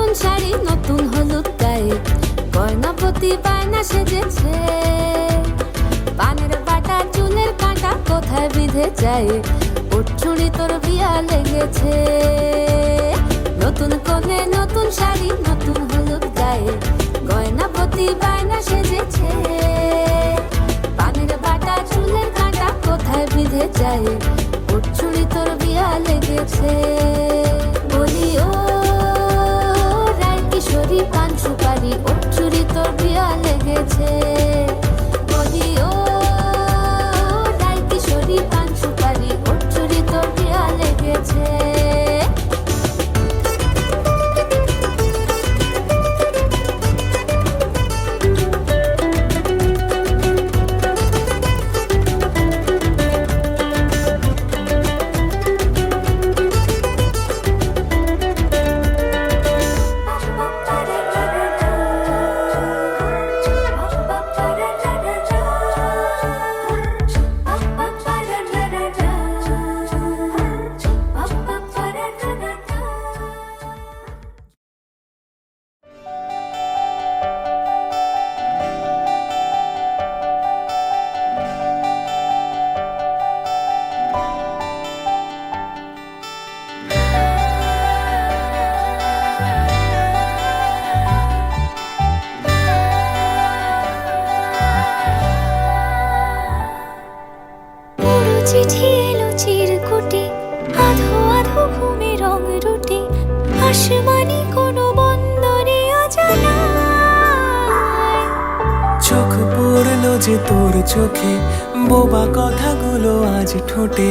নতুন শাড়ি নতুন হলুদ গায়ে গয়না প্রতি বায়না সেজেছে। পানের বাটা চুলের কাঁটা কোথায় বিঁধে যায়, ওর চুড়ি তোর বিয়া লেগেছে। নতুন কোণে নতুন শাড়ি নতুন হলুদ গায়ে গয়না প্রতি বায়না সেজেছে। পানের বাটা চুলের কাঁটা কোথায় বিঁধে যায়, ওর চুড়ি তোর বিয়া লেগেছে। বলি ও রায় কিশোরী পান সুপারি, ওর চুড়ি তোর বিয়া লেগেছে। বলি ও রায় কিশোরী পান সুপারি, ওর চুড়ি তোর বিয়া লেগেছে। চিঠি এলো চিরকুটে, আধো আধো ঘুমে রং রুটে, আসমানি কোনো বন্দরে অজানায়। চোখ পড়লো যে তোর চোখে, বোবা কথাগুলো আজ ঠোঁটে,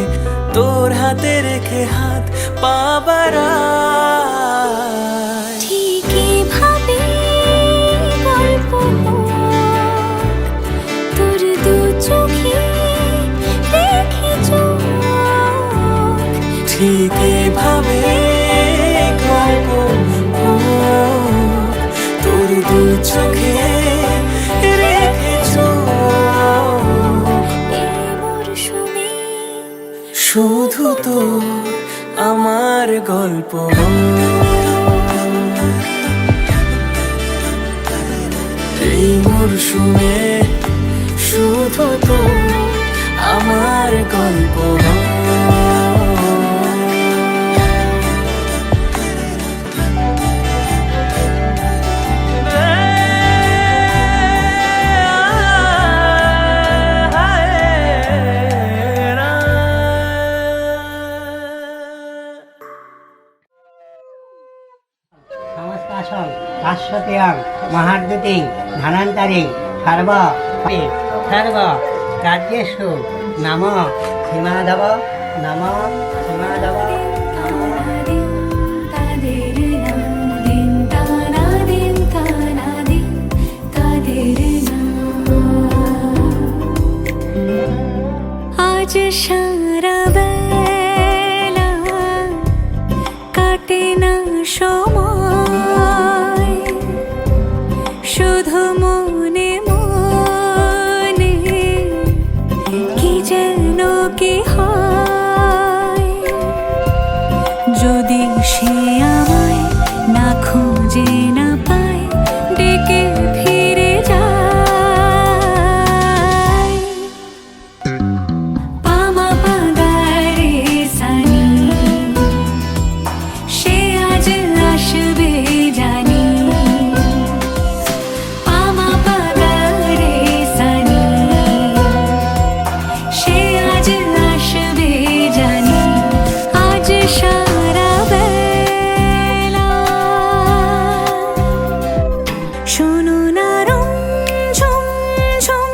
তোর হাতে রেখে হাত পা বাড়ায়। ঠিক এভাবে গল্প তোর দু চোখে রেখে চোখ, ঠিক এভাবে গল্প তোর দু চোখে রেখে চোখ। এই মরশুমে শুধু তো আমার গল্প, এই মরশুমে শুধু তো আমার গল্প। সংস্কাশন শাশ্বতীয়ং মহাদ্যুতিং ধনন্তরিং সর্ব সর্ব কার্যেষু নম সীমাধব নম সীমাধব। আজ সারা বেলা কাটে না সময়, শুধু মনে মনে কি যেন কি হয়। যদি সে আমায় না খুঁজে না পায়, ডেকে ফিরে যায়। পামা পাদারে সানি, সে আজ আসবে জানি। পামা পাদারে সানি, সে আজ আসবে জানি। আজ সারা বেলা শোনো না রং ঝুম ঝুম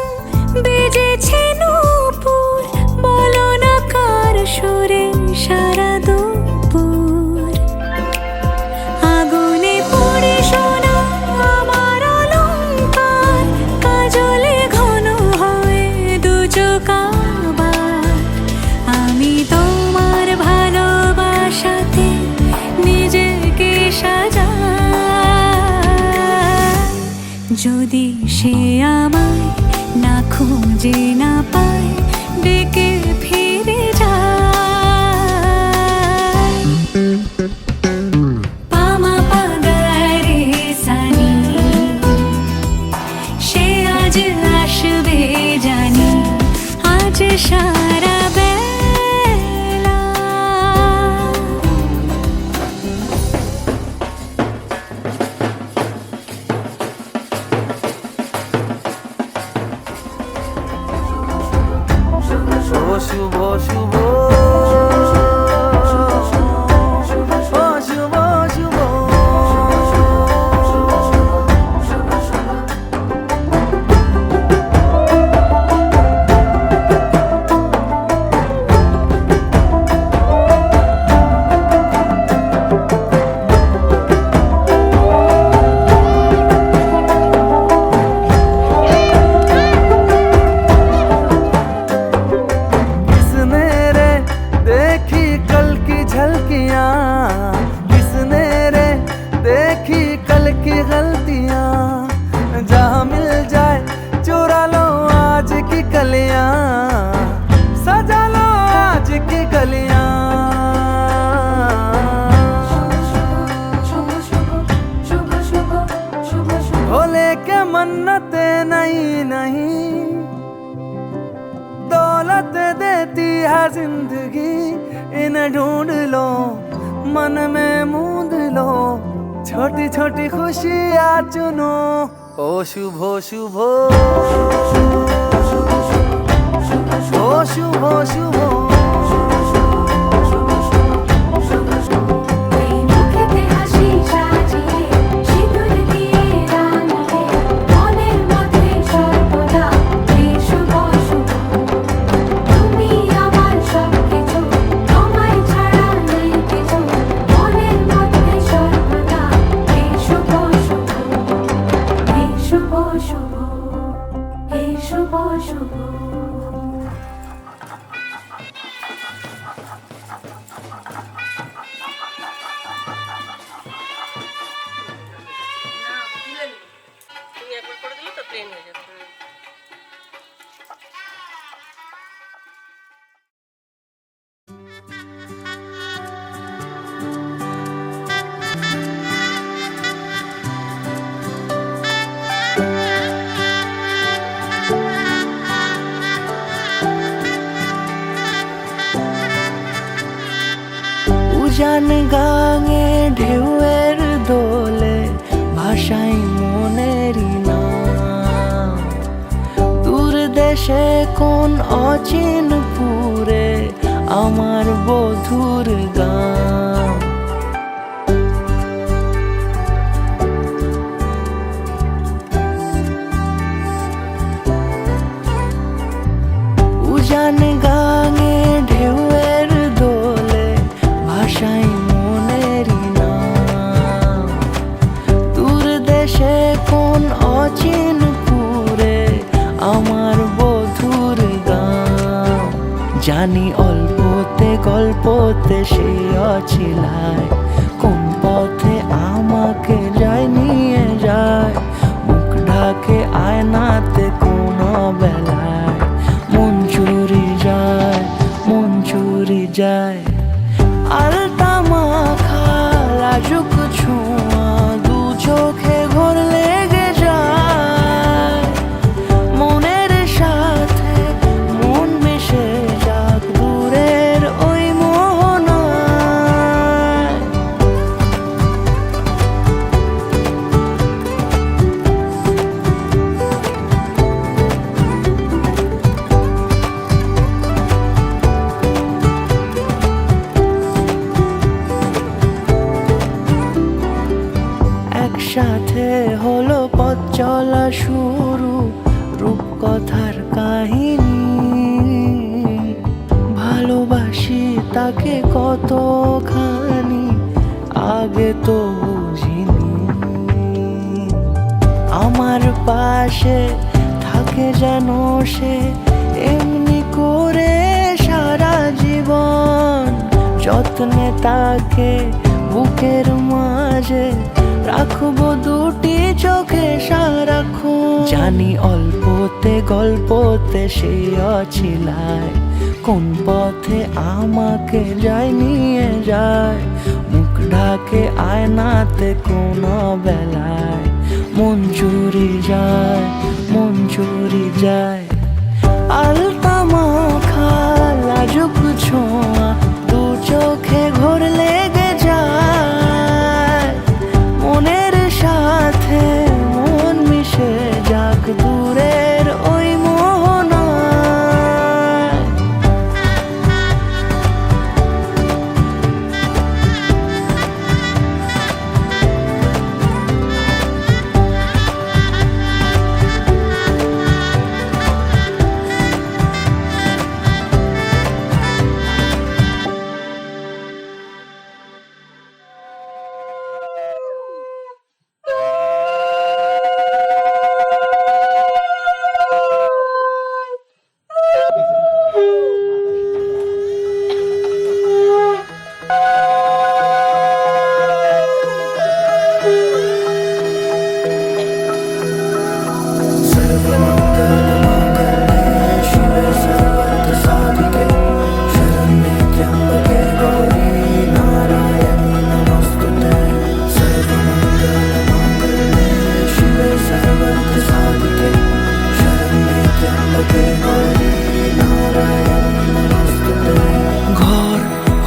বেজেছে নূপুর, বলো না কার সুরে সারা দুপুর। আগুনে পড়ে শোনা আমার অলংকার, কাজলে ঘন হয় দু চোখ আবার। আমি তোমার ভালোবাসাতে নিজেকে সাজাই। যদি সে আমায় না খুঁজে না পায়, ডেকে ফিরে যায়। পামা পাদায় জানি আজ সারা বেলা শুভ শুভ শুভ শুভ किसने रे देखी कल की झलकियां, किसने रे देखी कल की गलतियां, जहाँ मिल जाए चुरा लो आज की कलियां, सजा लो आज की गलियां। भोले के मन्नते नहीं नहीं दौलत देती है जिंदगी, इन्हें ढूंढ लो मन में मूंद लो, छोटी छोटी खुशियाँ चुनो। ओ शुभो शुभो ओ शुभो शुभो মুখেতে হাসি সাজিয়ে সিঁদুর দিয়ে রাঙিয়ে মনের মধ্যে সর্বদা এই শুভ শুভ তুমি আমার সব কিছু তোমায় ছাড়া নেই কিছু মনের মধ্যে সর্বদা এই শুভ শুভ এই শুভ শুভ এই শুভ শুভ তুমি একবার করে দিলে তো প্লেন হয়ে যাবে। উজান গাঙে ঢেউয়ের দোলে ভাষাই মনেরই নাম, দূর দেশে কোন অচিন পুরে আমার বধুর গান। উজান গাঙে ঢেউয়ের দোলে ভাষাই মনেরই নাম, দূর দেশে কোন অচিন পুরে আমার বধুর গান। জানি অল্পতে গল্পতে সে অছিলায়, কোন পথে আমাকে যায় নিয়ে যায়, মুখ ঢাকে আয়নাতে কোন বেলায় মন চুরি যায়, মন চুরি যায়। আলতা মাখা লাজুক ছোঁয়া দু চোখে ঘোর লেগে যায়, মনের সাথে মন মিশে যাক দূরের ওই মোহনায়। একসাথে হলো পথ চলা শুরু, রূপকথার কাহিনী, ভালোবাসি তাকে কতখানি আগে তো বুঝিনি। আমার পাশে থাকে যেন সে এমনি করে সারা জীবন, যত্নে তাকে বুকের মাঝে রাখবো দুটি চোখে সারাক্ষণ। জানি অল্পতে গল্পতে সে অছিলায়, কোন পথে আমাকে যায় নিয়ে যায়, মুখ ঢাকে আয়নাতে কোন বেলায় মন চুরি যায়, মন চুরি যায়। আলতা মাখা লাজুক ছোঁয়া দু চোখে ঘোর লেগে যায়, মনের সাথে মন মিশে যাক দূরের ওই মোহনায়। ঘর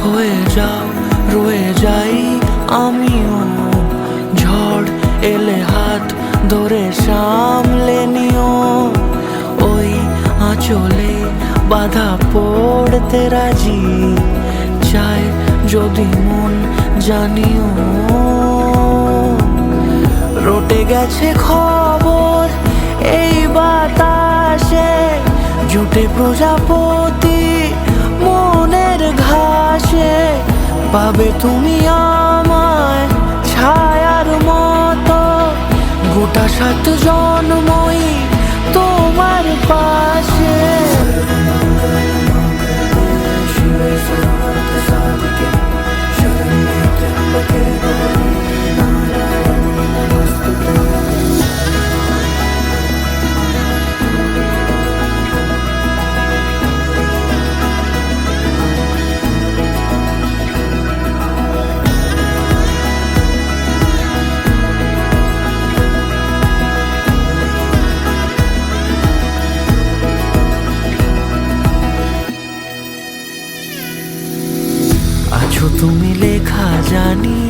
হয়ে যাও রয়ে যাই আমিও, ঝড় এলে হাত ধরে সামলে নিও, ওই আঁচলে বাধা পড়তে রাজি চায় যদি মন জানিও। রটে গেছে খবর এই বাতাসে, জুটে প্রজাপতি মনের ঘাসে, পাবে তুমি আমায় ছায়ার মতো, গোটা 7 জন্মই তোমার পাশে। আছো তুমি লেখা জানি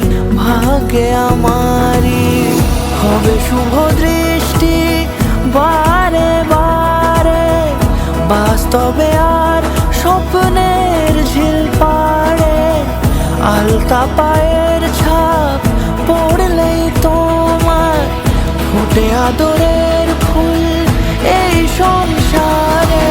ভাগ্যে আমারই, হবে শুভ দৃষ্টি বারে বারে, বাস্তবে আর স্বপ্নের ঝিল পাড়ে, আলতা পায়ের ছাপ পড়লেই তোমার ফোটে আদরের ফুল এই সংসারে।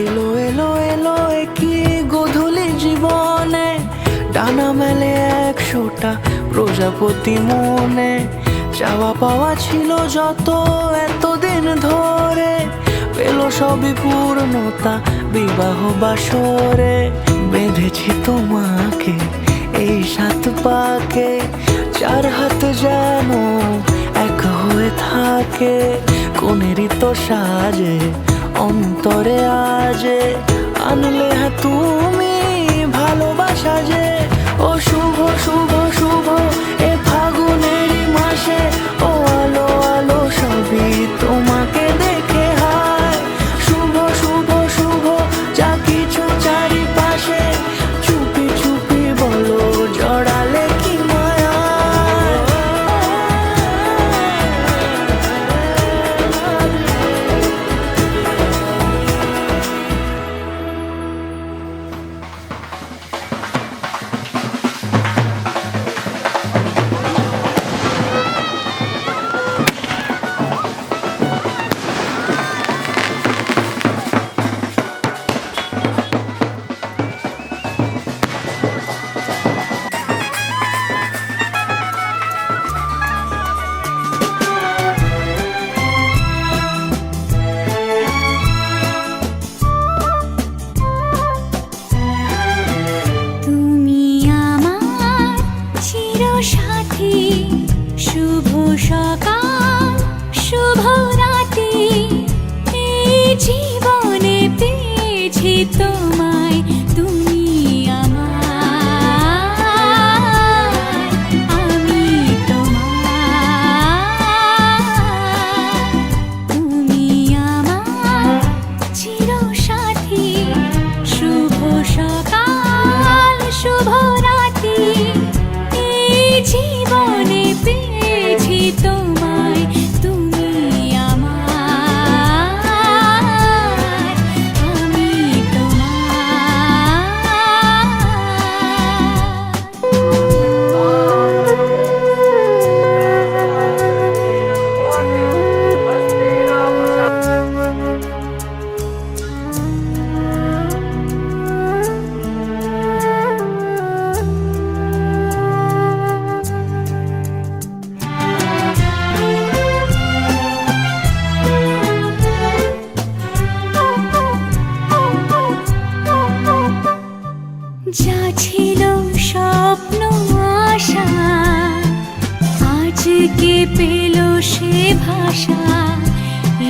এলো এলো এলো কি গোধূলি জীবনে, ডানা মেলে 100টা প্রজাপতি মনে, চাওয়া পাওয়া ছিল যত এতদিন ধরে, পেল সবই পূর্ণতা বিবাহ বাসরে। বেঁধেছি তোমাকে এই 7 পাকে, 4 হাত যেন এক হয়ে থাকে, কোনেরই তো সাজে অন্তরে আজে, আনলে হ্যাঁ তুমি ভালোবাসা যে। ও শুভ শুভ শুভ এ ফাগুনেরই মাসে, ও আলো আলো সবই তোমাকে দেখে হায়, শুভ শুভ শুভ যা কিছু চারিপাশে, চুপি চুপি বলো জড়ালে কি মায়া। সকাল শুভ রাতি, এই জীবনে পেয়েছি তোমায়, তুমি আমার, আমি তোমার, তুমি আমার চিরসাথী। শুভ সকাল শুভ রাতি, এই জীবনে পেয়েছি তোমায়, তুমি আমার, আমি যা ছিল স্বপ্ন আশা, আজকে পেল সে ভাষা,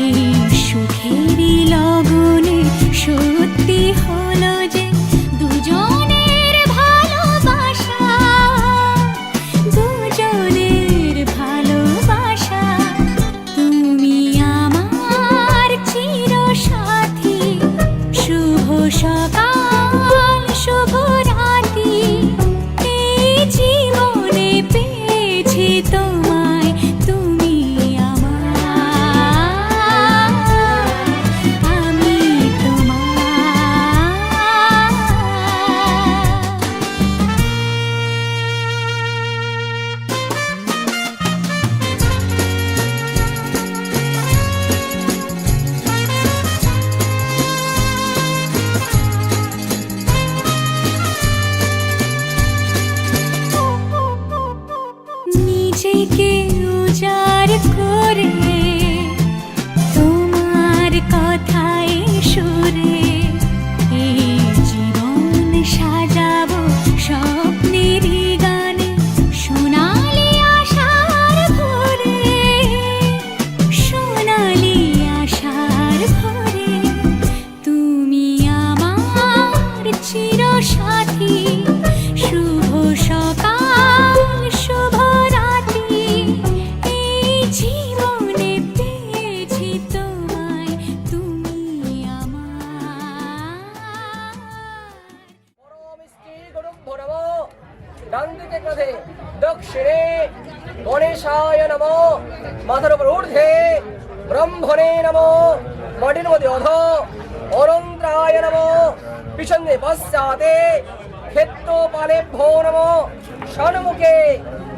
এই সুখেরই লগনে সত্যি হলো যে দুজনের ভালোবাসা, দুজনের ভালোবাসা। তুমি আমার চিরসাথী। শুভ সকাল শুভ রাতি, এই জীবনে পেয়েছি তোমায়, তুমি আমার, আমি নিজেকে উজাড় করে তোমার কথায় সুরে, এই জীবন সাজাবো স্বপ্নেরই গানে, সোনালি আশার ভোরে, সোনালি আশার ভোরে। তুমি আমার চিরসাথী। শুভ সকাল শুভ রাতি, এই জীবনে পেয়েছি তোমায়, তুমি আমার। ডান দিকে কাঁধে দক্ষিণে গণেশায় নমো, মাথার উপর ঊর্ধ্বে ব্রহ্মণে নমো, মাটির মধ্যে অধ অনন্তায় নমো, পিছনে পশ্চাতে ক্ষেত্রপালেভ্যো নমো, ষণ্মুখে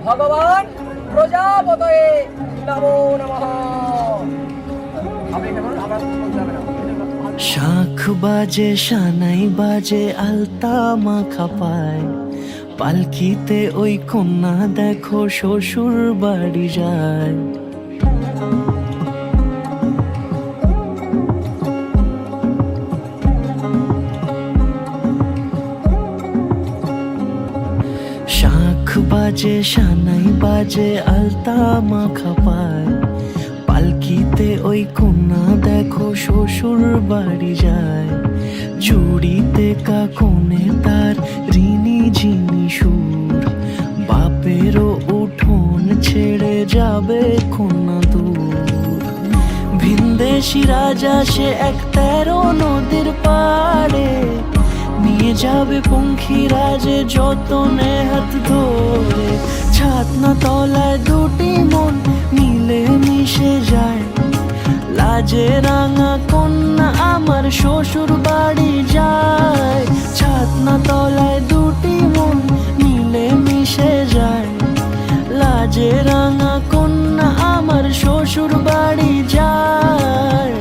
ভগবান প্রজাপতয়ে নমো নমঃ। শাখ বাজে সানাই বাজে আলতা মাখা পায়, পালকিতে ওই কন্যা দেখো শ্বশুর বাড়ি যায়। শাখ বাজে সানাই বাজে আলতা মাখা পায়, পালকিতে ওই কন্যা দেখো শ্বশুর বাড়ি যায়। চুড়িতে কাকনে তার ঋণী ঝিনি সুর, বাপেরও উঠোন ছেড়ে যাবে কন্যা দূর। ভিনদেশি রাজা সে এক 13 নদীর পাড়ে, নিয়ে যাবে পঙ্খী রাজে যতনে হাত ধরে। ছাতনা তলায় দুটি মন মিলে মিশে যায়, লাজে রাঙা কন্যা আমার শ্বশুর বাড়ি যায়। ছাতনা তলায় দুটি মন মিলে মিশে যায়, লাজে রাঙা কন্যা আমার শ্বশুর বাড়ি যায়।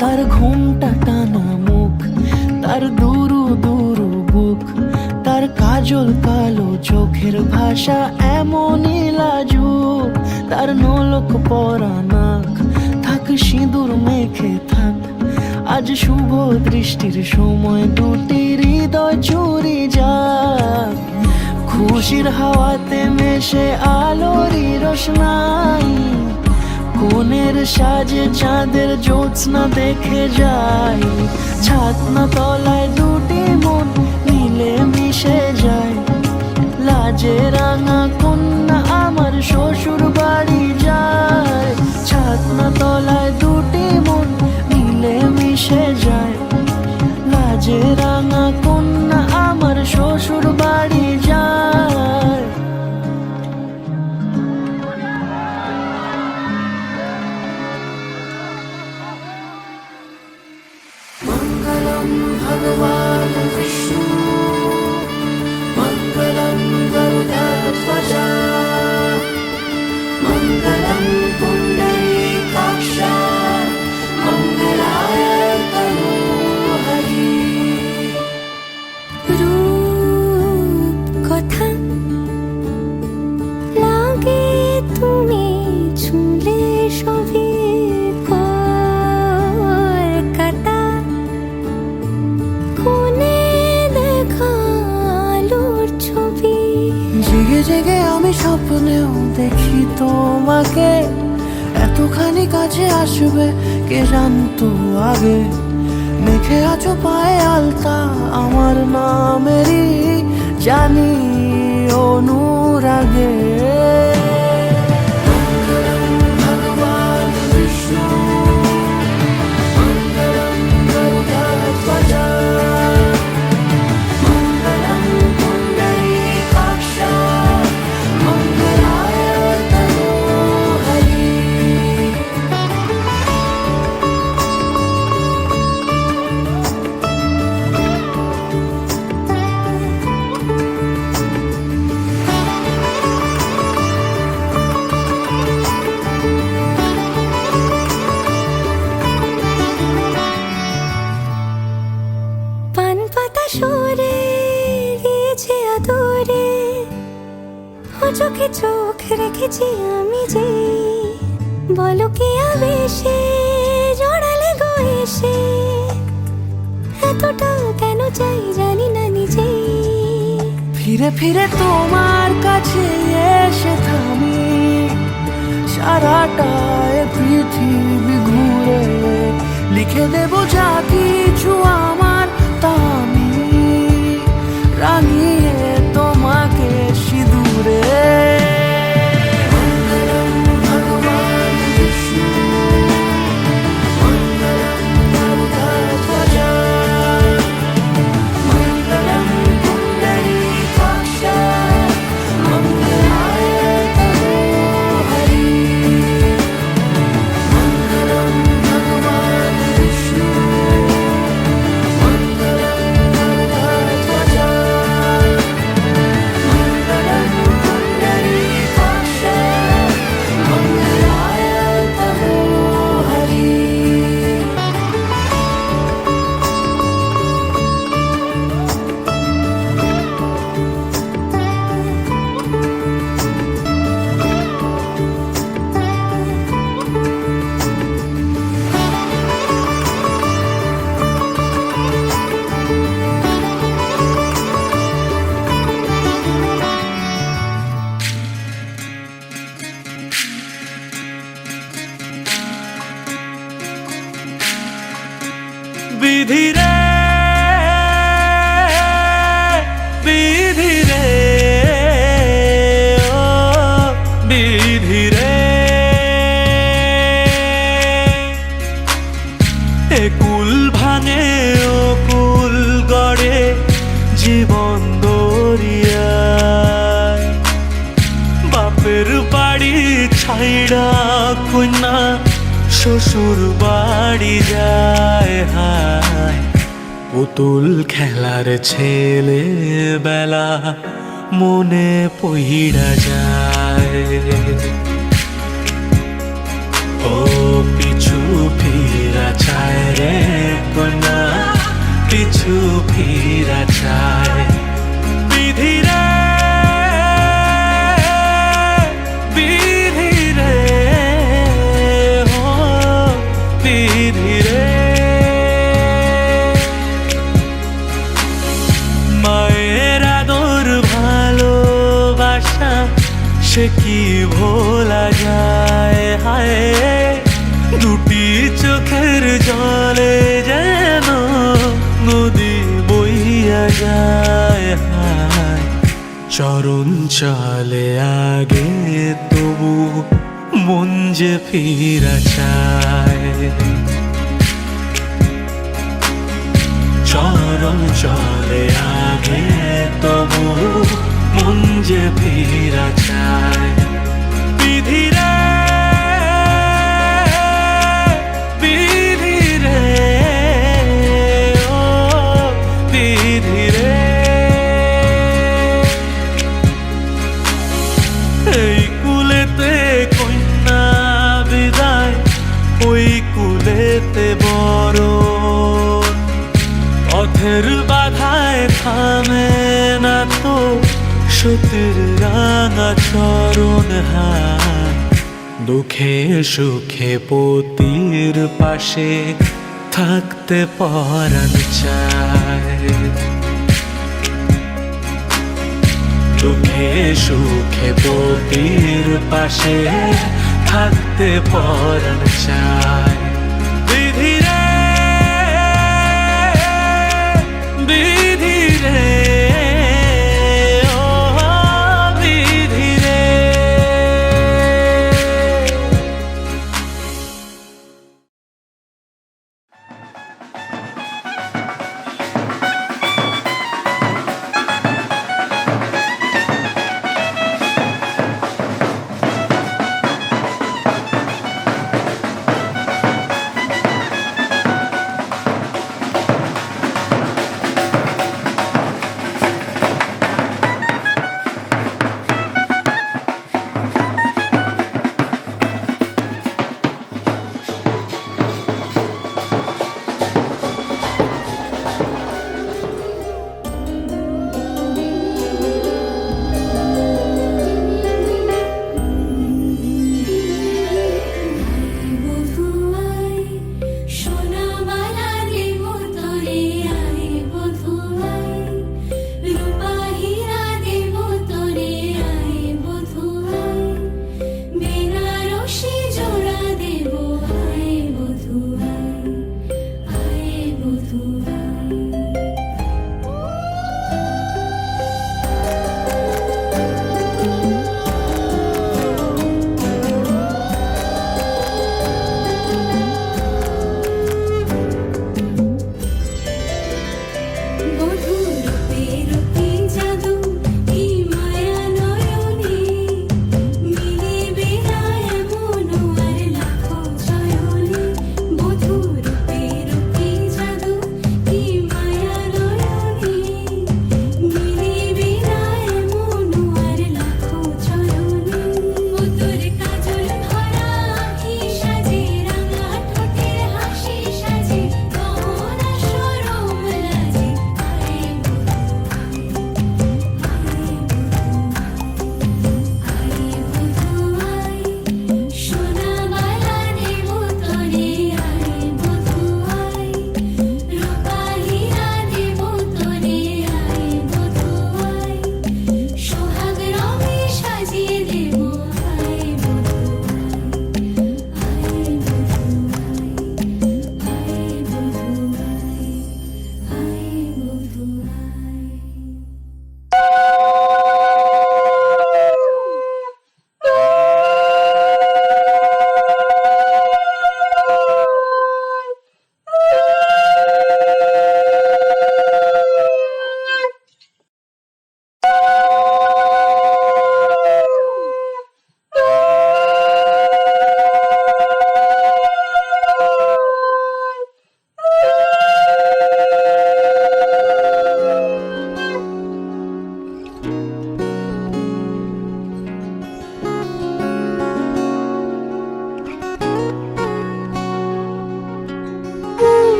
তার ঘুমটা টানা মুখ, তার দুরু দুরু বুক, তার কাজল কালো চোখের ভাষা এমনই লাজুক। তার নলক পরা নাক, থাক সিঁদুর মেখে থাক, আজ শুভ দৃষ্টির সময় দুটি হৃদয় চুরি যাক, খুশির হাওয়াতে মেশে আলোরই রোশনাই, কোণের সাজে চাঁদের জ্যোৎস্না দেখে যাই, ছাতনা তলায় দুটি মন মিলে মিশে যায়, লাজে রাঙা কন্যা আমার শ্বশুর বাড়ি যায়, ছাতনা তলায় দুটি মন মিলে মিশে যায়, লাজে রাঙা কন্যা আমার শ্বশুর বাড়ি যায়। মঙ্গলম ভগবান বিষ্ণু মঙ্গলম গরুড়ধ্বজ মঙ্গলম পুণ্ডরীকাক্ষ মঙ্গলায় তনুহরি। রূপ কথা লাগে তুমি ছুলে সবে কলকাতা, কোনে দেখালোর ছবি। জেগে জেগে আমি স্বপ্নেও দেখি তোমাকে, এতখানি কাছে আসবে কে জানতো আগে, মেখে আছো পায়ে আলতা আমার নামেরই জানি অনুরাগে। মঙ্গলম ভগবান বিষ্ণু মঙ্গলম গরুড়ধ্বজ মঙ্গলম পুণ্ডরীকাক্ষ মঙ্গলায় তনুহরি। পান পাতা সরে গিয়েছে আদরে, ও চোখে চোখ রেখেছি আমি যে, বলো কি আবেশে জড়ালে গো এসে, এতটা কেন চাই জানি না নিজে। ফিরে ফিরে তোমার কাছে এসে থামি, সারাটা এ পৃথিবী ঘুরে লিখে দেব যা কিছু আমার তা আমি, রাঙিয়ে তোমাকে সিঁদুরে। মঙ্গলম ভগবান বিষ্ণু মঙ্গলম গরুড়ধ্বজ মঙ্গলম পুণ্ডরীকাক্ষ মঙ্গলায় তনুহরি। মঙ্গলম ভগবান বিষ্ণু মঙ্গলম গরুড়ধ্বজ মঙ্গলম পুণ্ডরীকাক্ষ মঙ্গলায় তনুহরি। বিধি রে বিধি রে ও বিধি রে, এ কুল ভাঙে ও কুল গড়ে জীবন দরিয়ায়, বাপের বাড়ি ছাইড়া কন্যা শ্বশুর বাড়ি যায়, হায় পুতুল খেলার ছেলে বেলা মনে পইড়া যায়, ও পিছু ফিরা চায় রে কন্যা পিছু ফিরা চায়। বিধি রে বিধি রে ও বিধি রে। চোখের জলে যেন নদী বইয়া যায়, হায় চরণ চলে আগে তবু মন যে ফিরা চায়। চরণ চলে আগে তবু মন যে ফিরা চায়। বিধিরে বিধিরে ও বিধিরে, এই কুলেতে কন্যা বিদায়, ওই কুলেতে বড় পথের বাধায় থামে না তো সতীর রাঙা চরণ, হায় দুঃখে সুখে পতির পাশে থাকতে পরাণ চায়। দুঃখে সুখে পতির পাশে থাকতে পরাণ চায়। বিধিরে বিধিরে ও বিধিরে।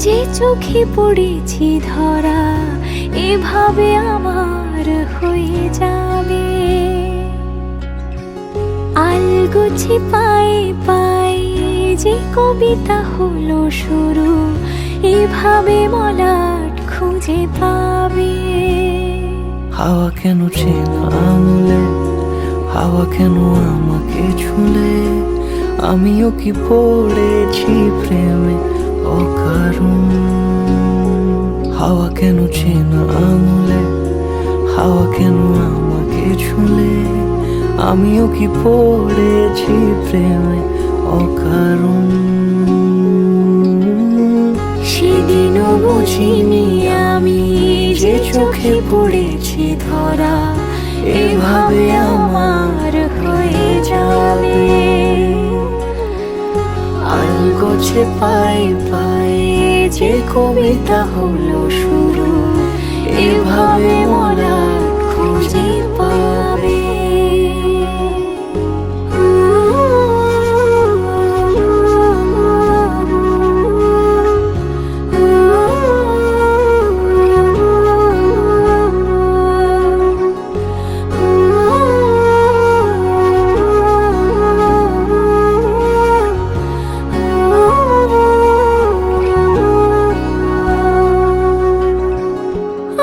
যে চোখে পড়েছি ধরা এভাবে আমার হয়ে যাবে। আলগোছে পায়ে পায়ে যে কবিতা হলো শুরু, এভাবে মলাট খুঁজে পাবে। হাওয়া কেন চেনা আঙুলে, হাওয়া কেন আমাকে ছুলে, আমিও কি পড়েছি প্রেমে অকারণ। হাওয়া কেন চেনা আঙুলে, হাওয়া কেন আমাকে ছুলে, আমিও কি পড়েছি প্রেমে অকারণ। সেদিনও বুঝিনি আমি যে চোখে পড়েছি ধরা, এভাবে আমার হয়ে যাবে। আলগোছে পায়ে পায়ে যে কবিতা হলো শুরু, এভাবে মোরা খুঁজে পাবে।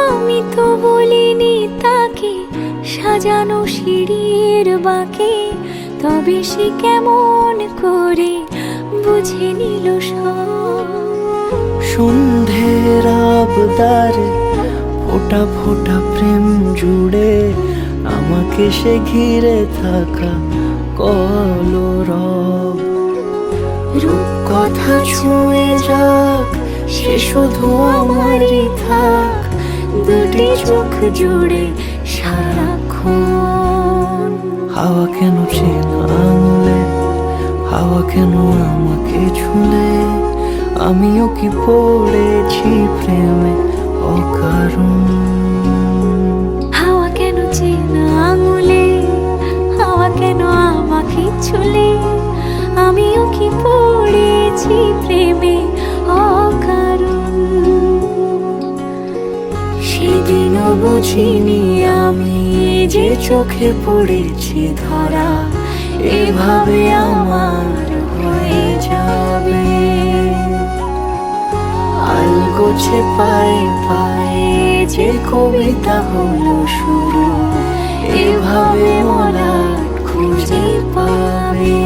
আমি তো বলিনি তাকে সাজানো সিঁড়ির বাঁকে, তবে সে কেমন করে বুঝে নিল সব। সন্ধ্যের আবদারে ফোটা ফোটা প্রেম জুড়ে, আমাকে সে ঘিরে থাকা কলরব। রূপকথা ছুঁয়ে যাক, সে শুধু আমারই থাক, দুটি চোখ জুড়ে সারাক্ষণ। হাওয়া কেন চেনা আঙুলে, হাওয়া কেন আমাকে ছুলে, আমিও কি পড়েছি প্রেমে অকারণ। হাওয়া কেন চেনা আঙুলে, হাওয়া কেন আমাকে ছুলে, আমিও কি পড়েছি প্রেমে অকারণ। সেদিনও বুঝিনি আমি যে চোখে পড়েছি ধরা, এভাবে আমার হয়ে যাবে। আলগোছে পায়ে পায়ে যে কবিতা হলো শুরু, এভাবে মোরা খুঁজে পাবে।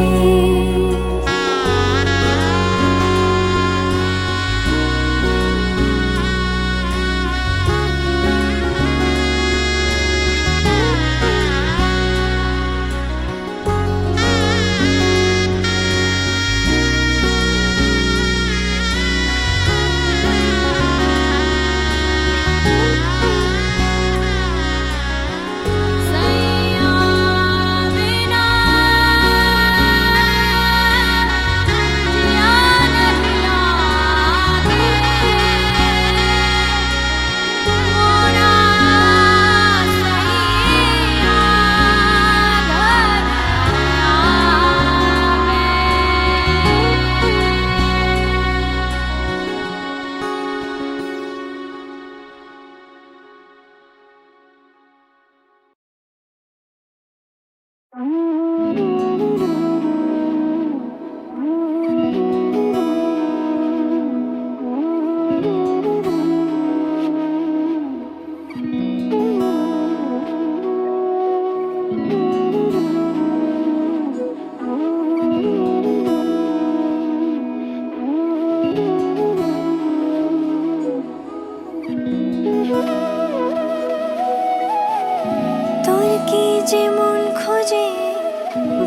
তোর কি যে মন খোঁজে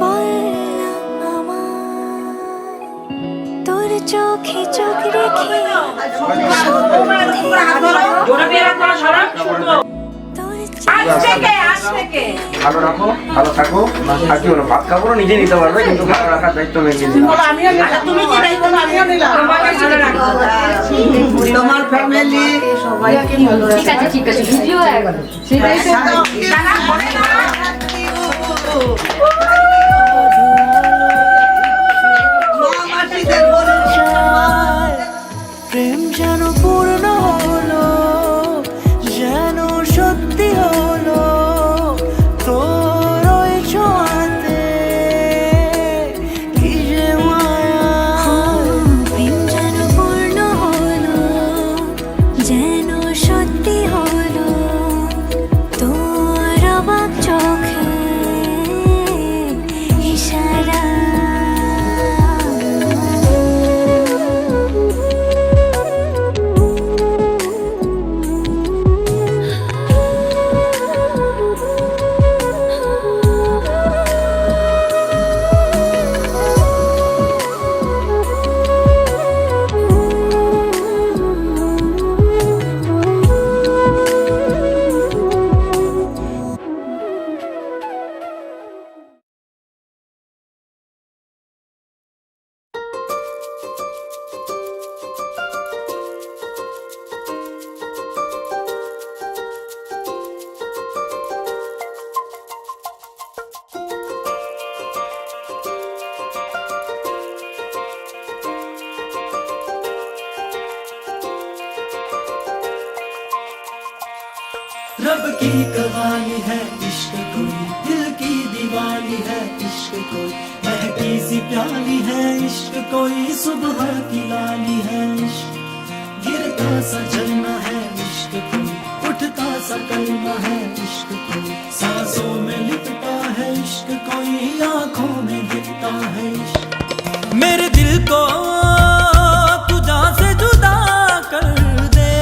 বল না আমায়, তোর চোখে চোখ রেখে ভালো রাখো, ভালো থাকো। আর কি হলো, ভাত খাবো নিজে নিতে পারবে, কিন্তু ভালো রাখার দায়িত্ব মেনে নিতে তোমার ফ্যামিলি সবাইকে ভালো রাখো। ঠিক আছে ভিডিও হয়ে গেল সেটাই প্রেম যেন পূর্ণ হলো, যেন সত্যি হলো তোর ওই ছোঁয়াতে, কি যে মায়া। रब की कवाली है इश्क कोई, दिल की दीवानी है इश्क कोई, महकी सी प्याली है इश्क कोई, सुबह की लाली है इश्क, गिरता सा झरना है इश्क कोई, उठता सा कलमा है इश्क कोई, सांसों में लिपटा है इश्क कोई, आंखों में दिखता है इश्क। मेरे दिल को तुझा से जुदा कर दे,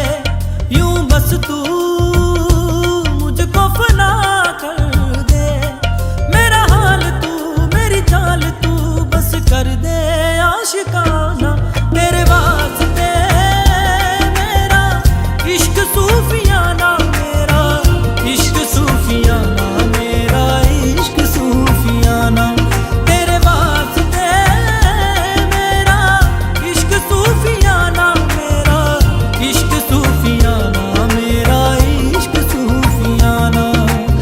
यूं बस तू मुझको फना कर दे, मेरा हाल तू मेरी चाल तू बस कर दे आशिकाना, तेरे वास्ते मेरा इश्क सूफियाना, मेरा इश्क सूफियाना, मेरा इश्क सूफियाना, तेरे वास्ते मेरा इश्क सूफियाना, मेरा इश्क सूफियाना, मेरा इश्क सूफियाना।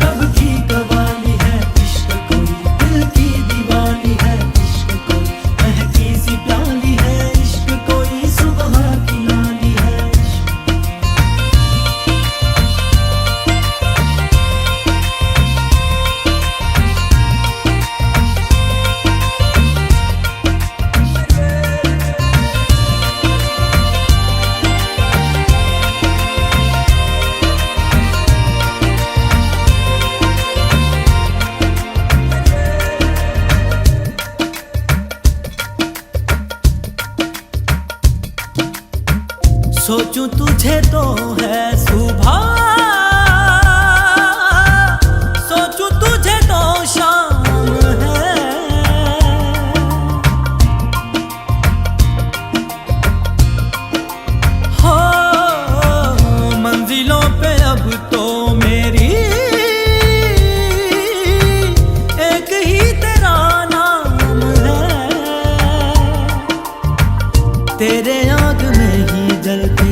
रब की कवाली है इश्क कोई, दिल की दीवानी है इश्क कोई, महकी सी प्याली है इश्क कोई, सुबह की लाली है इश्क। सोचूं तुझे तो है सुबह, सोचूं तुझे तो शाम है, हो मंजिलों पे अब तो मेरी एक ही तेरा नाम है, तेरे आग में ही जलते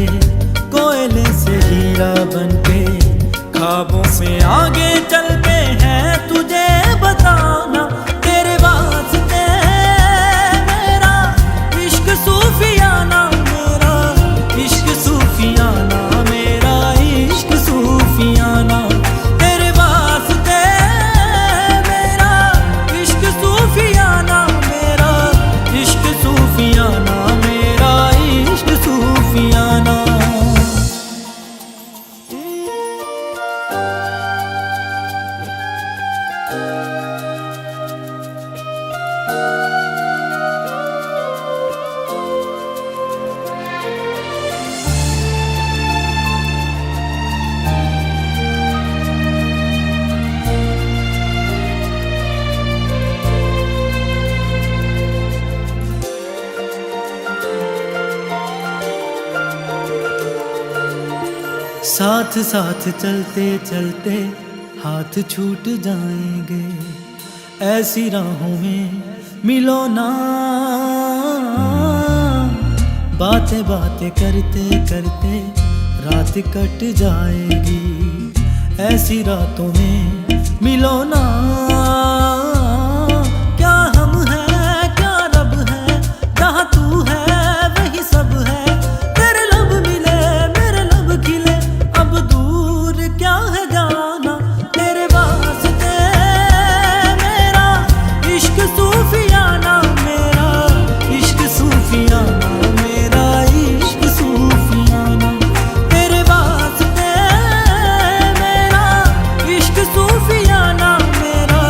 कोयले से हीरा बनके, ख्वाबों से आगे चलते हैं तुझे बताना, तेरे वास्ते मेरा इश्क सूफियाना, मेरा इश्क सूफियाना, मेरा इश्क सूफियाना, तेरे वास्ते मेरा इश्क सूफियाना, मेरा इश्क सूफियाना, मेरा इश्क सूफियाना। साथ साथ चलते चलते हाथ छूट जाएंगे, ऐसी राहों में मिलो ना, बातें बातें करते करते रात कट जाएगी, ऐसी रातों में मिलो ना, क्या हम हैं क्या रब है, जहाँ तू है वही सब है, तेरे लब मिले मेरे लब खिले, अब दूर क्या है जाना, तेरे वास्ते मेरा इश्क सूफियाना, मेरा इश्क सूफियाना, मेरा इश्क सूफियाना, तेरे वास्ते मेरा इश्क सूफियाना, मेरा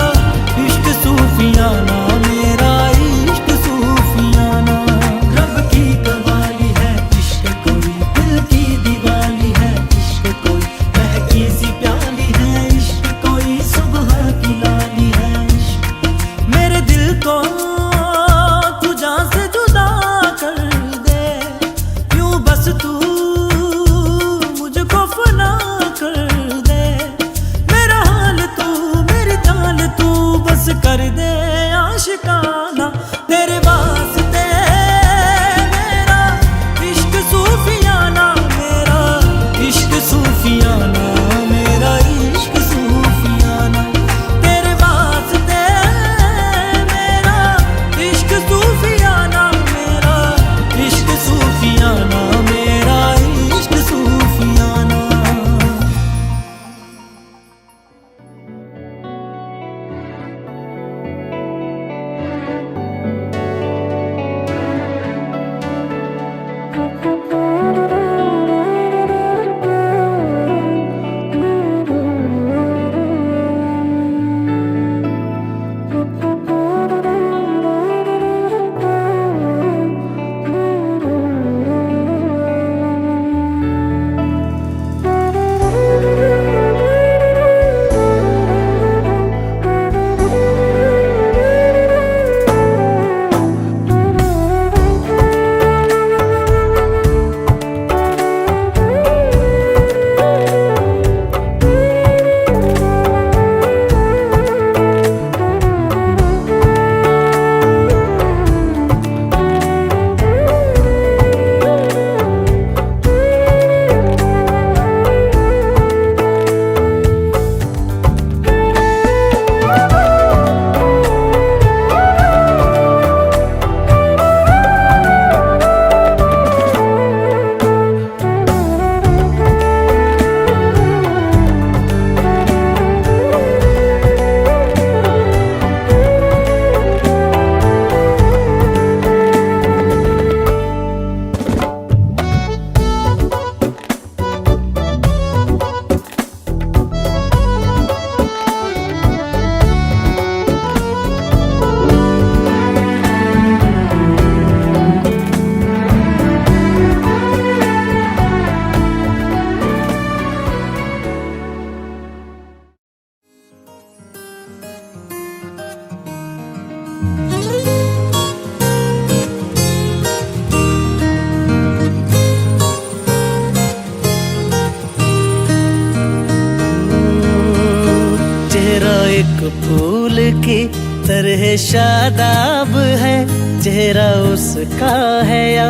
फूल की तरह शादाब है, चेहरा उसका है या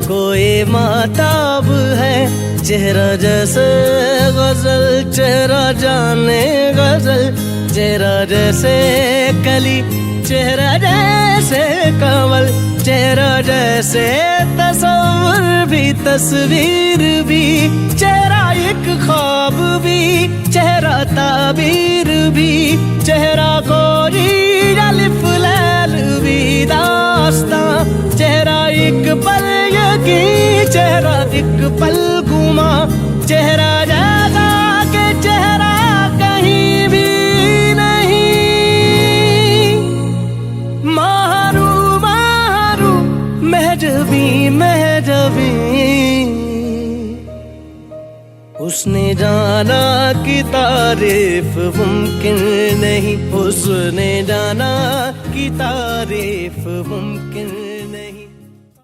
कोई माताब है। चेहरा जैसे गजल, चेहरा जाने गजल, चेहरा जैसे कली, चेहरा जैसे कमल, चेहरा जैसे तस्वीर भी, तस्वीर भी, चेहरा एक ख्वाब भी, चेहरा ताबीर भी, चेहरा कोई अलिफ लैल भी दास्तां, चेहरा एक पल यकी, चेहरा एक पल गुमा, चेहरा जैसा के चेहरा कहीं भी नहीं। मारू मारू महजबी महजबी, उसने जाना कि तारीफ मुमकिन नहीं, उसने जाना कि तारीफ मुमकिन